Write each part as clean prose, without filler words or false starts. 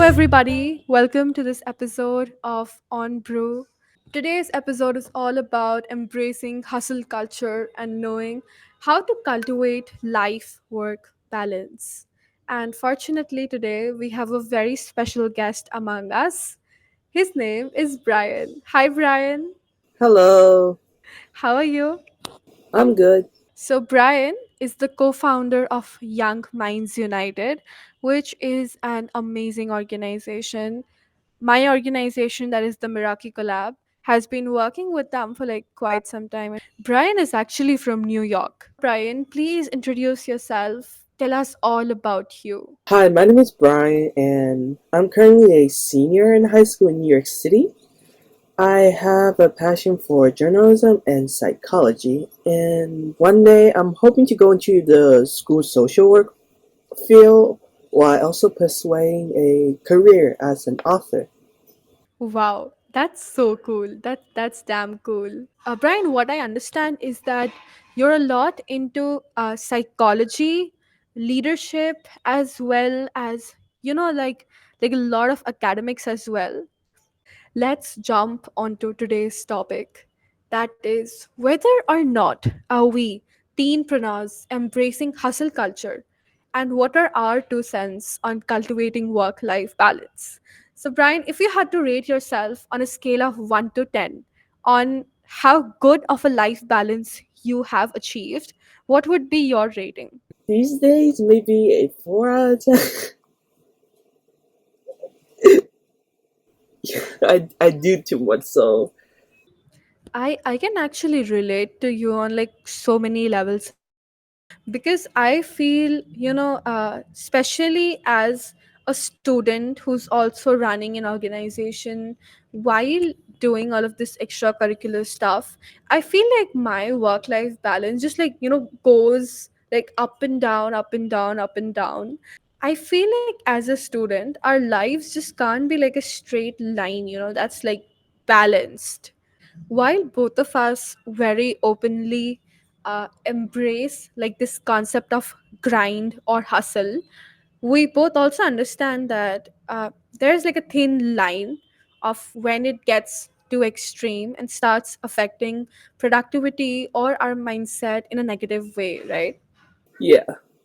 everybody. Welcome to this episode of On Brew. Today's episode is all about embracing hustle culture and knowing how to cultivate life work balance. And fortunately, today we have a very special guest among us. His name is Bryan. Hi, Bryan. Hello, How are you? I'm good. So, Bryan is the co founder of Young Minds United, which is an amazing organization. My organization, that is the Meraki Collab, has been working with them for like quite some time. Bryan is actually from New York. Bryan, please introduce yourself. Tell us all about you. Hi, my name is Bryan, and I'm currently a senior in high school in New York City. I have a passion for journalism and psychology, and one day I'm hoping to go into the school social work field while also pursuing a career as an author. Wow, that's so cool. That's damn cool. Bryan, what I understand is that you're a lot into psychology, leadership, as well as like a lot of academics as well. Let's jump onto today's topic. That is whether or not are we teenpreneurs embracing hustle culture, and what are our 2 cents on cultivating work-life balance. So Bryan, if you had to rate yourself on a scale of 1 to 10 on how good of a life balance you have achieved, what would be your rating? These days, maybe a 4 out of 10. I do too much, so I can actually relate to you on like so many levels as well, because I feel especially as a student who's also running an organization while doing all of this extracurricular stuff, I feel like my work life balance just like goes like up and down, up and down, up and down. I feel like as a student our lives just can't be like a straight line, that's like balanced. While both of us very openly embrace like this concept of grind or hustle, we both also understand that there's like a thin line of when it gets too extreme and starts affecting productivity or our mindset in a negative way, right? yeah,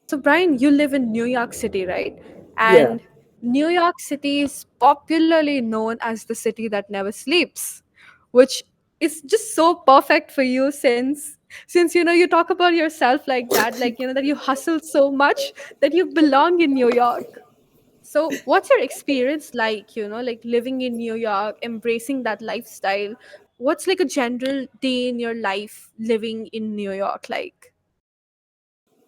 So, Bryan, you live in New York City, right? yeah. And New York City is popularly known as the city that never sleeps, which is just so perfect for you since you talk about yourself like that, like that you hustle so much that you belong in New York. So, what's your experience like, like living in New York, embracing that lifestyle? What's like a general day in your life living in New York like?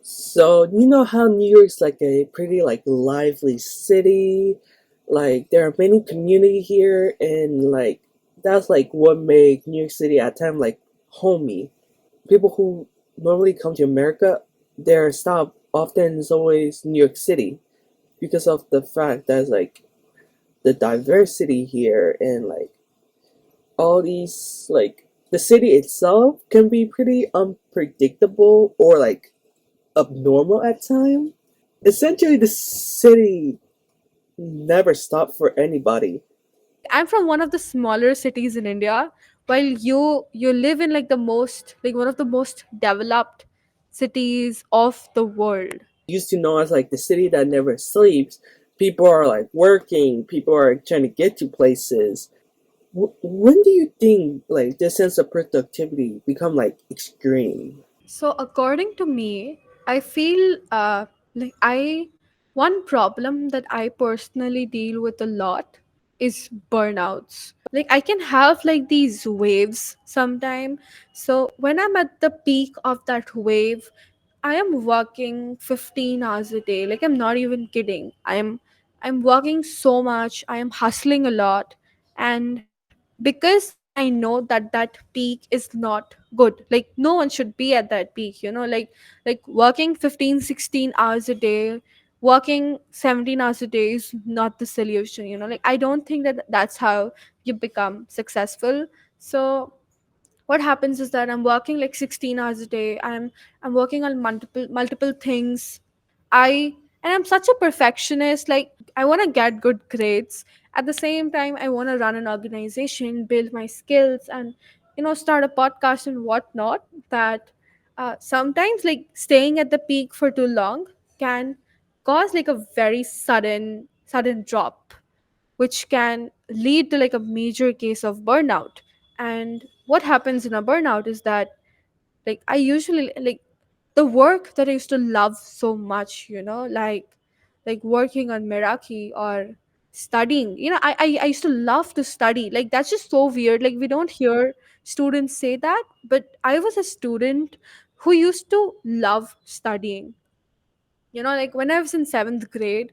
So you know how New York's like a pretty like lively city. Like there are many community here, and like that's like what make New York City at time like homey. People who normally come to America, their stop often is always New York City because of the fact that like the diversity here and like all these like the city itself can be pretty unpredictable or like abnormal at times. Essentially, the city never stopped for anybody. I'm from one of the smaller cities in India, while you live in like the most like one of the most developed cities of the world. Used to know as like the city that never sleeps. People are like working. People are trying to get to places. When do you think like this sense of productivity become like extreme? So according to me, I feel like I one problem that I personally deal with a lot is burnouts. Like I can have like these waves sometime. So when I'm at the peak of that wave, I am working 15 hours a day. Like I'm not even kidding. I'm working so much. I am hustling a lot, and because I know that that peak is not good. Like no one should be at that peak, like working 15, 16 hours a day, working 17 hours a day is not the solution, like I don't think that that's how you become successful. So what happens is that I'm working like 16 hours a day. I'm working on multiple things. I and I'm such a perfectionist. Like I want to get good grades. At the same time, I want to run an organization, build my skills, and start a podcast and whatnot. That sometimes like staying at the peak for too long can cause like a very sudden drop, which can lead to like a major case of burnout. And what happens in a burnout is that like I usually like the work that I used to love so much, like working on Meraki or studying. I used to love to study. Like that's just so weird. Like we don't hear students say that, but I was a student who used to love studying. Like when I was in seventh grade,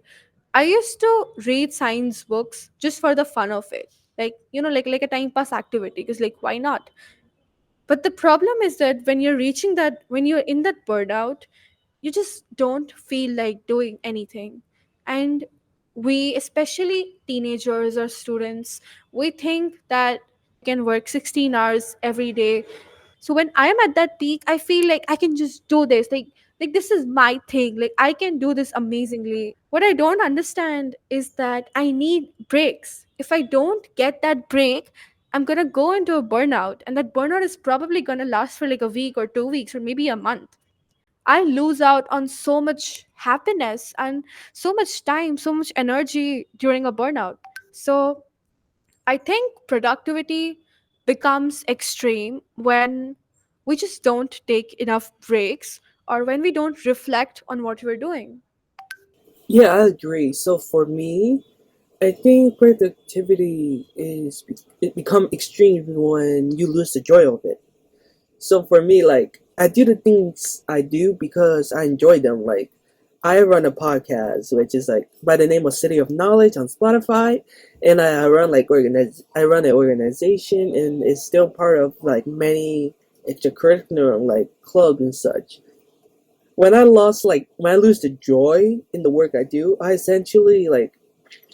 I used to read science books just for the fun of it. Like, like a time pass activity. Because like why not? But the problem is that when you're in that burnout, you just don't feel like doing anything. And we, especially teenagers or students, we think that can work 16 hours every day. So when I'm at that peak, I feel like I can just do this. Like this is my thing. Like I can do this amazingly. What I don't understand is that I need breaks. If I don't get that break, I'm gonna go into a burnout, and that burnout is probably gonna last for like a week or 2 weeks or maybe a month. I lose out on so much happiness and so much time, so much energy during a burnout. So I think productivity becomes extreme when we just don't take enough breaks or when we don't reflect on what we're doing. Yeah, I agree. So for me, I think productivity it become extreme when you lose the joy of it. So for me, like I do the things I do because I enjoy them. Like I run a podcast, which is like by the name of City of Knowledge on Spotify, and I run an organization, and it's still part of like many extracurricular like clubs and such. When I lose the joy in the work I do, I essentially like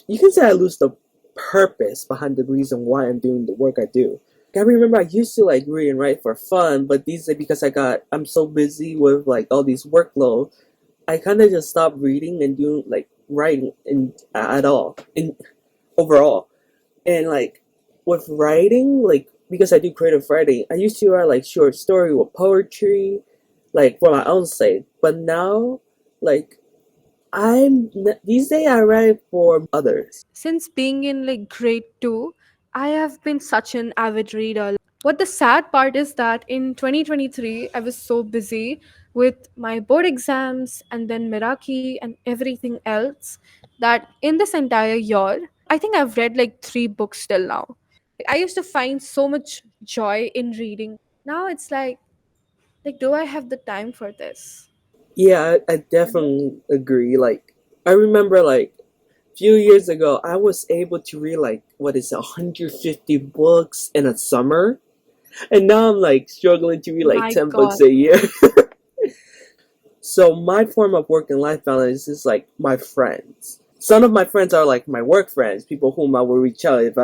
you can say I lose the purpose behind the reason why I'm doing the work I do. I remember I used to like read and write for fun, but these days because I'm so busy with like all these workload, I kind of just stopped reading and doing like writing at all in overall. And like with writing, like because I do creative writing, I used to write like short story or poetry, like for my own sake. But now, like these days I write for others. Since being in like grade 2, I have been such an avid reader. What the sad part is that in 2023, I was so busy with my board exams and then Meraki and everything else that in this entire year, I think I've read like 3 books till now. I used to find so much joy in reading. Now it's like do I have the time for this? Yeah, I definitely agree. Like I remember like few years ago, I was able to read like what is 150 books in a summer, and now I'm like struggling to read like My 10 god. books a year. So my form of work and life balance is like my friends. Some of my friends are like my work friends, people whom I will reach out if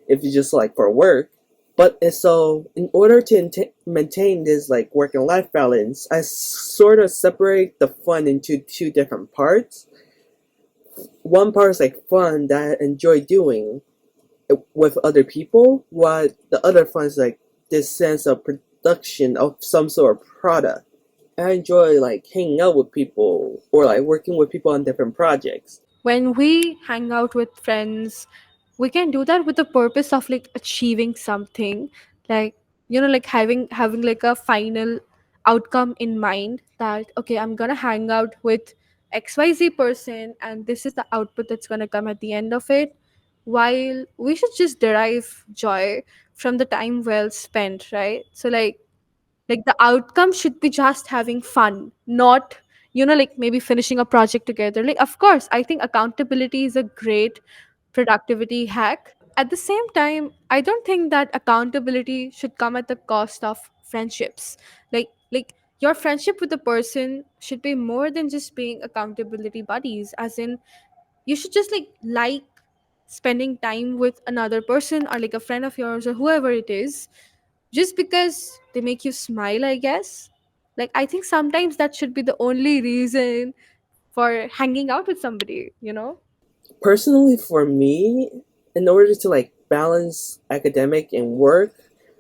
it's just like for work. But so in order to maintain this like work and life balance, I sort of separate the fun into two different parts. One part is like fun that I enjoy doing with other people, while the other fun is like this sense of production of some sort of product. I enjoy like hanging out with people or like working with people on different projects. When we hang out with friends, we can do that with the purpose of like achieving something, like like having like a final outcome in mind, that okay, I'm gonna hang out with XYZ person and this is the output that's gonna come at the end of it. While we should just derive joy from the time well spent, right? So like the outcome should be just having fun, not like maybe finishing a project together. Like of course I think accountability is a great productivity hack. At the same time, I don't think that accountability should come at the cost of friendships. Like your friendship with the person should be more than just being accountability buddies, as in you should just like spending time with another person or like a friend of yours or whoever it is, just because they make you smile, I guess. Like I think sometimes that should be the only reason for hanging out with somebody. Personally, for me, in order to like balance academic and work,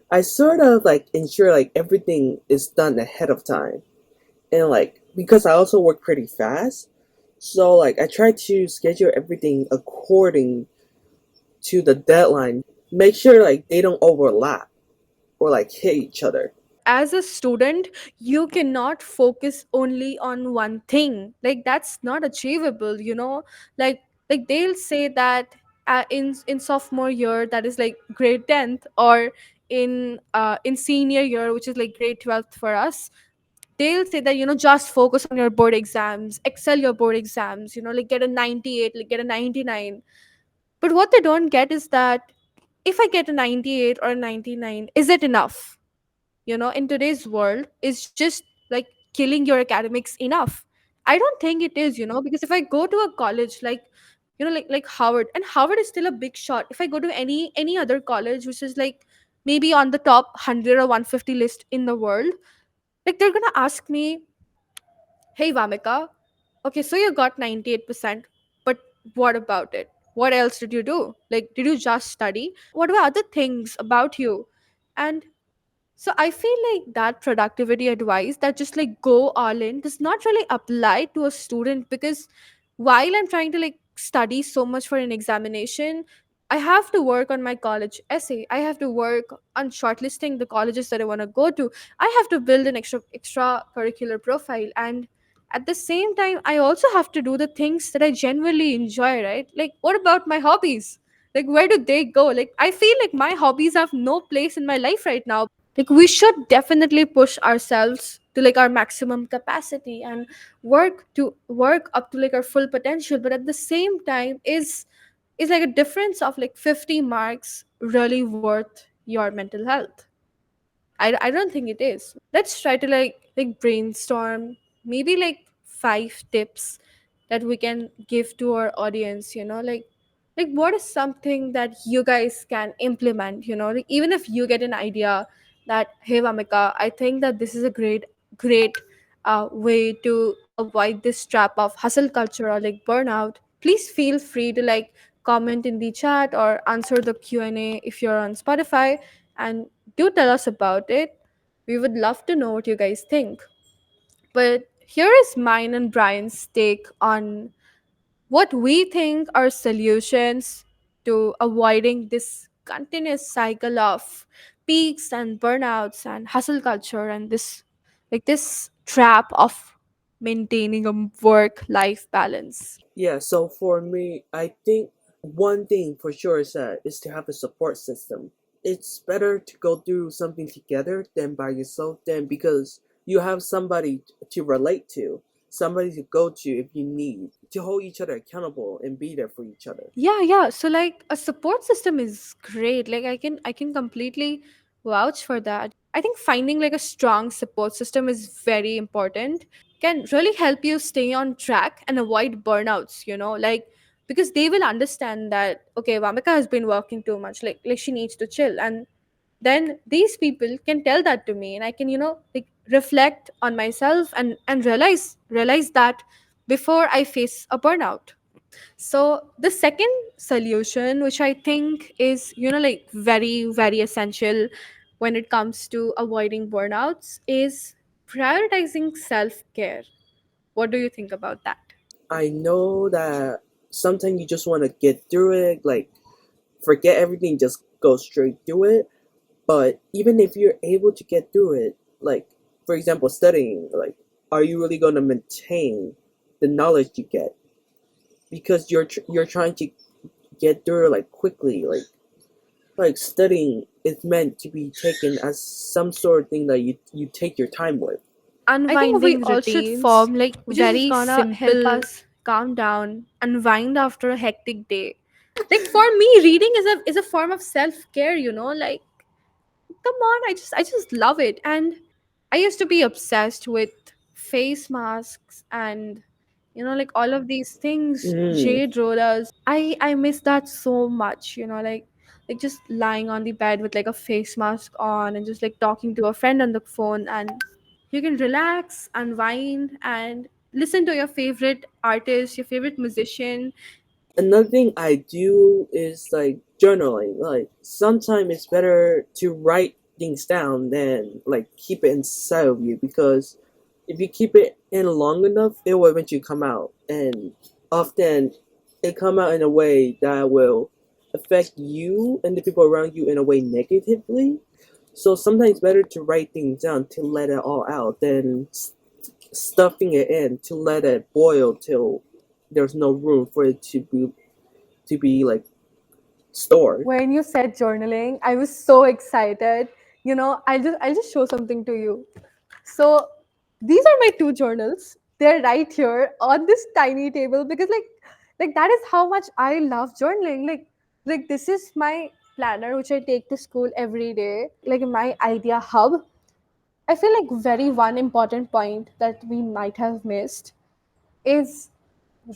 I sort of like ensure like everything is done ahead of time. And like because I also work pretty fast, so like I try to schedule everything according to the deadline. Make sure like they don't overlap or like hit each other. As a student, you cannot focus only on one thing. Like that's not achievable, like they'll say that in sophomore year, that is like grade 10th, or in senior year, which is like grade 12th for us, they'll say that just focus on your board exams, excel your board exams, like get a 98, like get a 99. But what they don't get is that if I get a 98 or a 99, is it enough? In today's world, is just like killing your academics enough? I don't think it is, because if I go to a college like like Harvard, and Harvard is still a big shot. If I go to any other college which is like maybe on the top 100 or 150 list in the world, like they're gonna ask me, hey Vamika, okay, so you got 98%, but what about it? What else did you do? Like, did you just study? What were other things about you? And so I feel like that productivity advice, that just like go all in, does not really apply to a student, because while I'm trying to like study so much for an examination, I have to work on my college essay. I have to work on shortlisting the colleges that I want to go to. I have to build an extracurricular profile, and at the same time I also have to do the things that I genuinely enjoy, right? Like what about my hobbies? Like where do they go? Like I feel like my hobbies have no place in my life right now. Like we should definitely push ourselves to like our maximum capacity and work up to like our full potential, but at the same time, is like a difference of like 50 marks really worth your mental health? I don't think it is. Let's try to like brainstorm maybe like 5 tips that we can give to our audience, like what is something that you guys can implement, like even if you get an idea that, hey Vamika, I think that this is a great way to avoid this trap of hustle culture or like burnout. Please feel free to like comment in the chat or answer the Q&A if you're on Spotify, and do tell us about it. We would love to know what you guys think. But here is mine and Brian's take on what we think are solutions to avoiding this continuous cycle of peaks and burnouts and hustle culture, and this trap of maintaining a work life balance. Yeah, so for me, I think one thing for sure is to have a support system. It's better to go through something together than by yourself, then because you have somebody to relate to, somebody to go to if you need, to hold each other accountable and be there for each other. Yeah, so like a support system is great. Like I can completely vouch for that. I think finding like a strong support system is very important, can really help you stay on track and avoid burnouts, like because they will understand that, okay, Vamika has been working too much, like she needs to chill. And then these people can tell that to me, and I can, like reflect on myself and realize that before I face a burnout. So the second solution, which I think is, like very, very essential when it comes to avoiding burnouts, is prioritizing self care. What do you think about that? I know that sometimes you just want to get through it, like forget everything, just go straight through it. But even if you're able to get through it, like for example, studying, like are you really going to maintain the knowledge you get? Because you're trying to get through it like quickly, like studying is meant to be taken as some sort of thing that you take your time with. I think we Unwinding all should routines, form like which is just very gonna help simple. us calm down, unwind after a hectic day. Like for me, reading is a form of self care. Like come on, I just love it. And I used to be obsessed with face masks and like all of these things, Mm. jade rollers. I miss that so much, like just lying on the bed with like a face mask on and just like talking to a friend on the phone, and you can relax, unwind, and listen to your favorite artist, your favorite musician. Another thing I do is like journaling. Like sometimes it's better to write things down than like keep it inside of you, because if you keep it in long enough, it will eventually come out, and often it come out in a way that will affect you and the people around you in a way negatively. So sometimes it's better to write things down to let it all out than stuffing it in to let it boil till there's no room for it to be like stored. When you said journaling, I was so excited. I'll just show something to you. So these are my two journals. They're right here on this tiny table because like that is how much I love journaling. Like this is my planner which I take to school every day, like my idea hub. I feel like very one important point that we might have missed is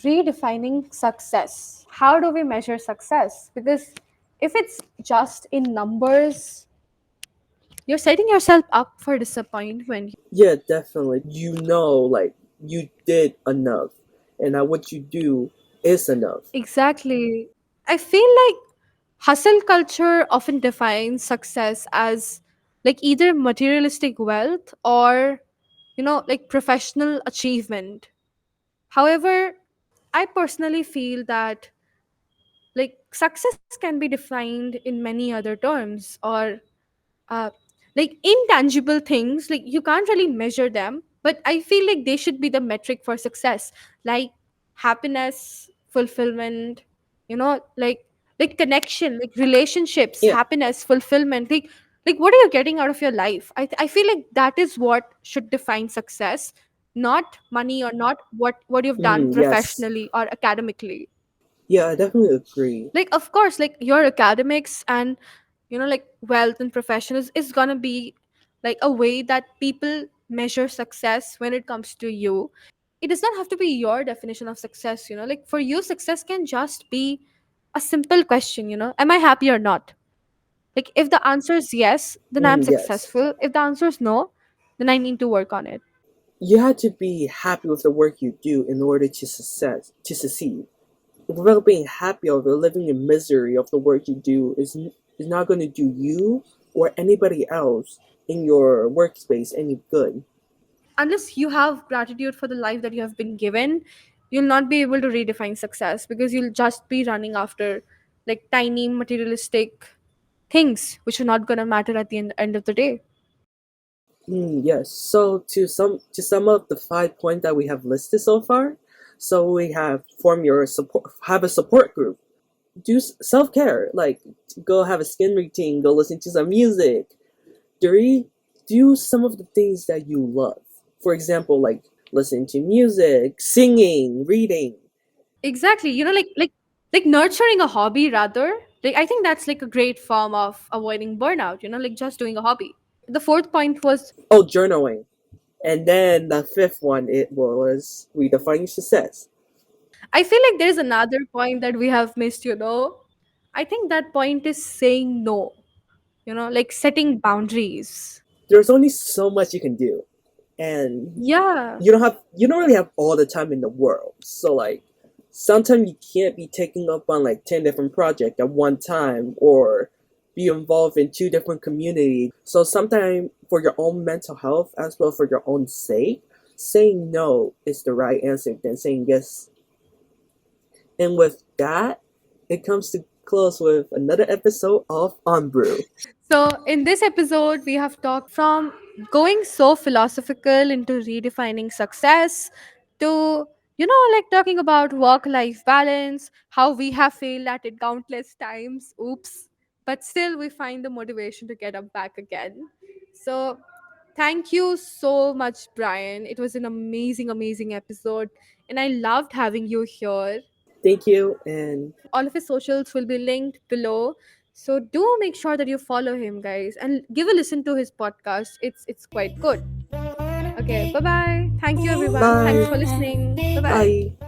redefining success. How do we measure success? Because if it's just in numbers, you're setting yourself up for disappointment. Yeah, definitely. You know, like you did enough, and that what you do is enough. Exactly. I feel like hustle culture often defines success as like either materialistic wealth or, like professional achievement. However, I personally feel that like success can be defined in many other terms, or uh, like intangible things, like you can't really measure them, but I feel like they should be the metric for success, like happiness, fulfillment, like connection, like relationships, Yeah. happiness, fulfillment, like what are you getting out of your life? I feel like that is what should define success, not money, or not what you've done Yes. professionally or academically. Yeah, I definitely agree. Like of course, like your academics and like wealth and profession is gonna be like a way that people measure success when it comes to you. It does not have to be your definition of success. Like for you, success can just be a simple question, am I happy or not? Like if the answer is yes, then I'm Yes. successful. If the answer is no, then I need to work on it. You have to be happy with the work you do in order to succeed. Without being happy or living in misery of the work you do is not going to do you or anybody else in your workspace any good. Unless you have gratitude for the life that you have been given, you'll not be able to redefine success because you'll just be running after like tiny materialistic things which are not going to matter at the end of the day. Yes. So to sum up the 5 points that we have listed so far, so we have form your support, have a support group, do self care, like go have a skin routine, go listen to some music. 3, do some of the things that you love. For example, like listening to music, singing, reading. Exactly. Like nurturing a hobby rather. Like I think that's like a great form of avoiding burnout, like just doing a hobby. The fourth point was, Oh, journaling. And then the fifth one, it was redefining success. I feel like there's another point that we have missed, I think that point is saying no, like setting boundaries. There's only so much you can do, and Yeah. you don't really have all the time in the world. So like sometimes you can't be taking up on like 10 different projects at one time or be involved in 2 different communities. So sometimes for your own mental health as well for your own sake, saying no is the right answer than saying yes. And with that, it comes to close with another episode of On Brew. So, in this episode, we have talked from going so philosophical into redefining success to, like talking about work life balance, how we have failed at it countless times. Oops. But still, we find the motivation to get up back again. So, thank you so much, Brian. It was an amazing, amazing episode. And I loved having you here. Thank you, and All of his socials will be linked below, so do make sure that you follow him, guys, and give a listen to his podcast. It's quite good. Okay, bye bye. Thank you, everyone. Thanks bye. for listening. Bye bye. Bye.